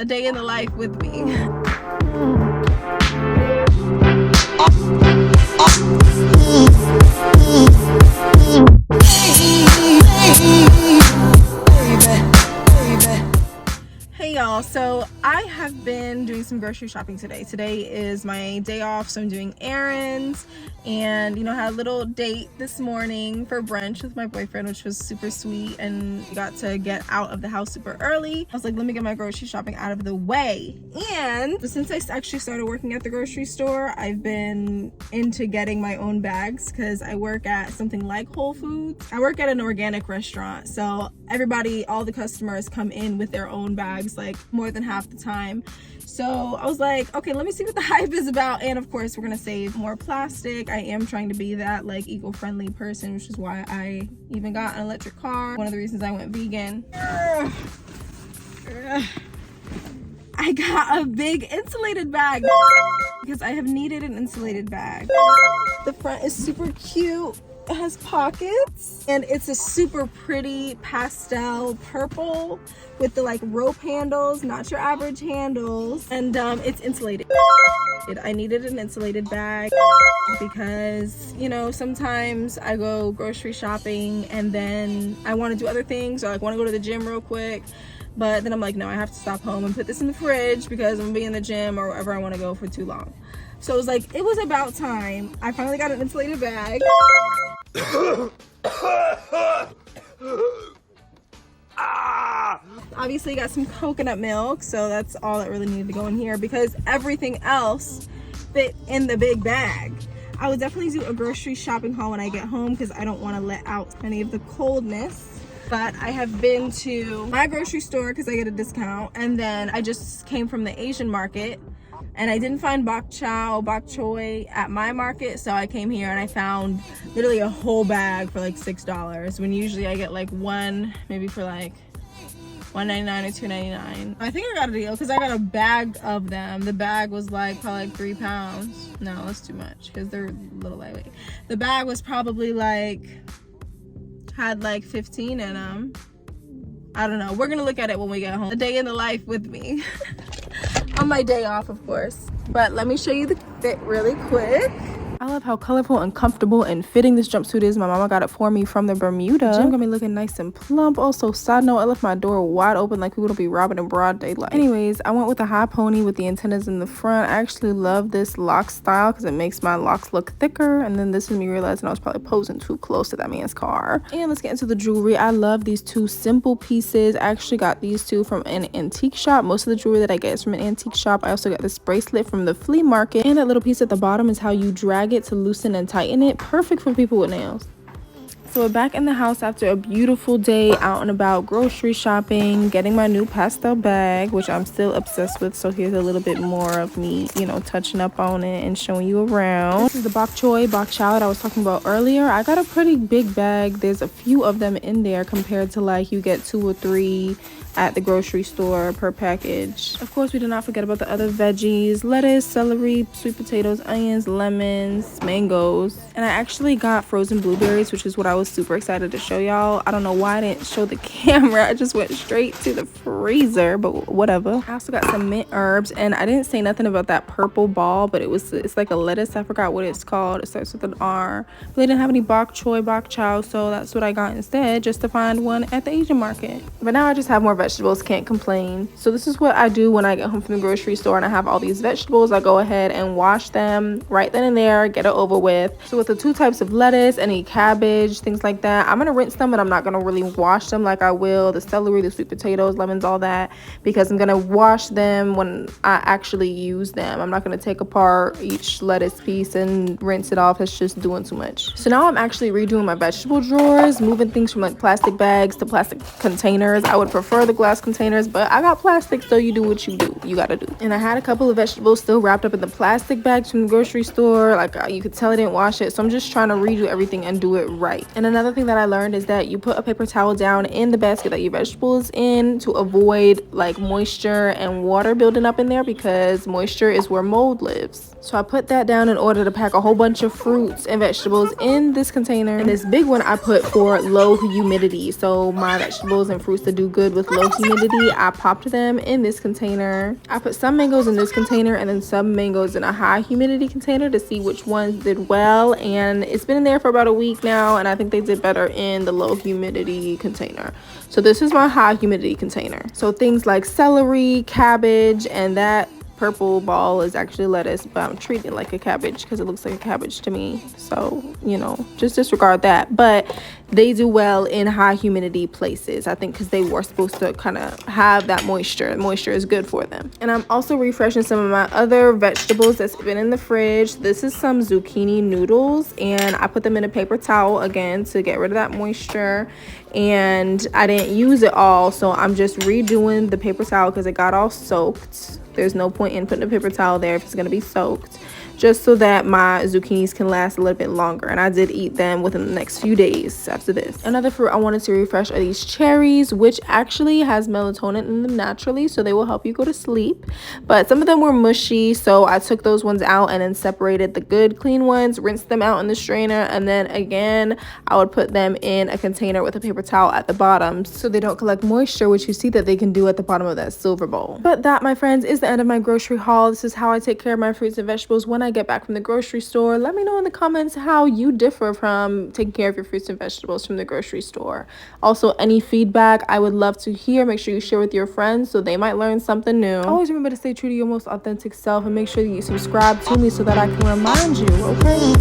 A day in the life with me. Hey y'all, so I have been doing some grocery shopping today. Today is my day off, so I'm doing errands and had a little date this morning for brunch with my boyfriend, which was super sweet, and we got to get out of the house super early. I was like, let me get my grocery shopping out of the way. And since I actually started working at the grocery store, I've been into getting my own bags because I work at something like Whole Foods. I work at an organic restaurant, so all the customers come in with their own bags like more than half the time. So I was like, okay, let me see what the hype is about. And of course, we're gonna save more plastic. I am trying to be that like eco-friendly person, which is why I even got an electric car. One of the reasons I went vegan. I got a big insulated bag because I have needed an insulated bag. The front is super cute. It has pockets and it's a super pretty pastel purple with the like rope handles, not your average handles, and it's insulated. I needed an insulated bag because sometimes I go grocery shopping and then I want to do other things, or like want to go to the gym real quick, but then I'm like, no, I have to stop home and put this in the fridge because I'm gonna be in the gym or wherever I want to go for too long. So it was about time. I finally got an insulated bag. Obviously got some coconut milk, so that's all that really needed to go in here because everything else fit in the big bag. I would definitely do a grocery shopping haul when I get home because I don't want to let out any of the coldness. But I have been to my grocery store because I get a discount, and then I just came from the Asian market and I didn't find bok choy at my market, so I came here and I found literally a whole bag for like $6 when usually I get like one, maybe for like $1.99 or $2.99. I think I got a deal because I got a bag of them. The bag was like probably like 3 pounds. No, that's too much because they're a little lightweight. The bag was probably had like 15 in them. I don't know. We're gonna look at it when we get home. A day in the life with me. On my day off, of course. But let me show you the fit really quick. I love how colorful and comfortable and fitting this jumpsuit is. My mama got it for me from the Bermuda. The gym got me looking nice and plump. Also, side note, I left my door wide open like we would be robbing in broad daylight. Anyways, I went with a high pony with the antennas in the front. I actually love this lock style because it makes my locks look thicker. And then this is me realizing I was probably posing too close to that man's car. And let's get into the jewelry. I love these two simple pieces. I actually got these two from an antique shop. Most of the jewelry that I get is from an antique shop. I also got this bracelet from the flea market. And that little piece at the bottom is how you drag it to loosen and tighten it. Perfect for people with nails. So we're back in the house after a beautiful day out and about grocery shopping, getting my new pastel bag, which I'm still obsessed with. So here's a little bit more of me, touching up on it and showing you around. This is the bok choy that I was talking about earlier. I got a pretty big bag. There's a few of them in there compared to like you get 2 or 3 at the grocery store per package. Of course, we did not forget about the other veggies: lettuce, celery, sweet potatoes, onions, lemons, mangoes. And I actually got frozen blueberries, which is what I was super excited to show y'all. I don't know why I didn't show the camera. I just went straight to the freezer, but whatever. I also got some mint herbs, and I didn't say nothing about that purple ball, but it's like a lettuce. I forgot what it's called. It starts with an R. But they didn't have any bok chow, so that's what I got instead, just to find one at the Asian market. But now I just have more vegetables, can't complain. So this is what I do when I get home from the grocery store and I have all these vegetables. I go ahead and wash them right then and there, get it over with. So with the 2 types of lettuce, any cabbage, things like that, I'm gonna rinse them, but I'm not gonna really wash them like I will the celery, the sweet potatoes, lemons, all that, because I'm gonna wash them when I actually use them. I'm not gonna take apart each lettuce piece and rinse it off. It's just doing too much. So now I'm actually redoing my vegetable drawers, moving things from like plastic bags to plastic containers. I would prefer the glass containers, but I got plastic, so you do what you do. You gotta do. And I had a couple of vegetables still wrapped up in the plastic bags from the grocery store. Like you could tell I didn't wash it, so I'm just trying to redo everything and do it right. And another thing that I learned is that you put a paper towel down in the basket that your vegetables in to avoid like moisture and water building up in there, because moisture is where mold lives. So I put that down in order to pack a whole bunch of fruits and vegetables in this container. And this big one I put for low humidity, so my vegetables and fruits to do good with low low humidity, I popped them in this container. I put some mangoes in this container and then some mangoes in a high humidity container to see which ones did well. And it's been in there for about a week now, and I think they did better in the low humidity container. So this is my high humidity container. So things like celery, cabbage, and that purple ball is actually lettuce, but I'm treating it like a cabbage because it looks like a cabbage to me. So, you know, just disregard that. But they do well in high humidity places, I think, because they were supposed to kind of have that moisture. Moisture is good for them. And I'm also refreshing some of my other vegetables that's been in the fridge. This is some zucchini noodles, and I put them in a paper towel again to get rid of that moisture. And I didn't use it all, so I'm just redoing the paper towel because it got all soaked. There's no point in putting a paper towel there if it's going to be soaked, just so that my zucchinis can last a little bit longer. And I did eat them within the next few days after this. Another fruit I wanted to refresh are these cherries, which actually has melatonin in them naturally, so they will help you go to sleep. But some of them were mushy, so I took those ones out and then separated the good clean ones, rinsed them out in the strainer, and then again I would put them in a container with a paper towel at the bottom so they don't collect moisture, which you see that they can do at the bottom of that silver bowl. But that, my friends, is the end of my grocery haul. This is how I take care of my fruits and vegetables when I get back from the grocery store. Let me know in the comments how you differ from taking care of your fruits and vegetables from the grocery store. Also, any feedback I would love to hear. Make sure you share with your friends so they might learn something new. Always remember to stay true to your most authentic self, and make sure that you subscribe to me so that I can remind you, okay?